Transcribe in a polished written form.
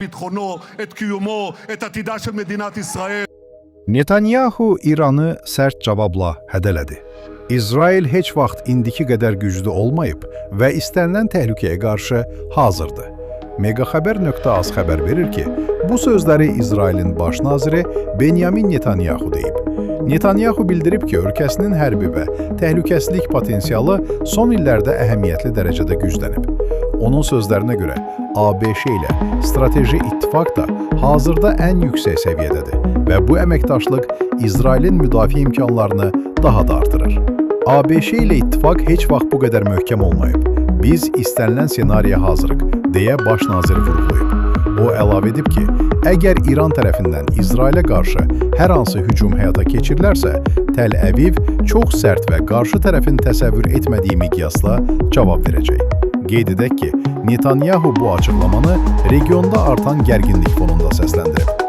ביטחונו, את קיומו, את עתידה של מדינת ישראל. Netanyahu İranı sərt cavabla hədələdi. İsrail heç vaxt indiki qədər güclü olmayıb və istənilən təhlükəyə qarşı hazırdır. Megaxəbər.az xəbər verir ki, bu sözləri İsrailin baş naziri Benyamin Netanyahu deyib. Netanyahu bildirib ki, ölkəsinin hərbi və təhlükəsizlik potensialı son illərdə əhəmiyyətli dərəcədə güclənib. Onun sözlərinə görə, ABŞ ilə strateji ittifaq da hazırda ən yüksək səviyyədədir və bu əməkdaşlıq İsrailin müdafiə imkanlarını daha da artırır. ABŞ ilə ittifaq heç vaxt bu qədər möhkəm olmayıb. Biz istənilən senariyə hazırıq, deyə baş naziri vurğulayıb. O əlavə edib ki, əgər İran tərəfindən İsrailə qarşı hər hansı hücum həyata keçirilərsə, Təl-Əviv çox sərt və qarşı tərəfin təsəvvür etmədiyi miqyasla cavab verəcək. Qeyd edək ki, Netanyahu bu açıqlamanı regionda artan gərginlik fonunda səsləndirib.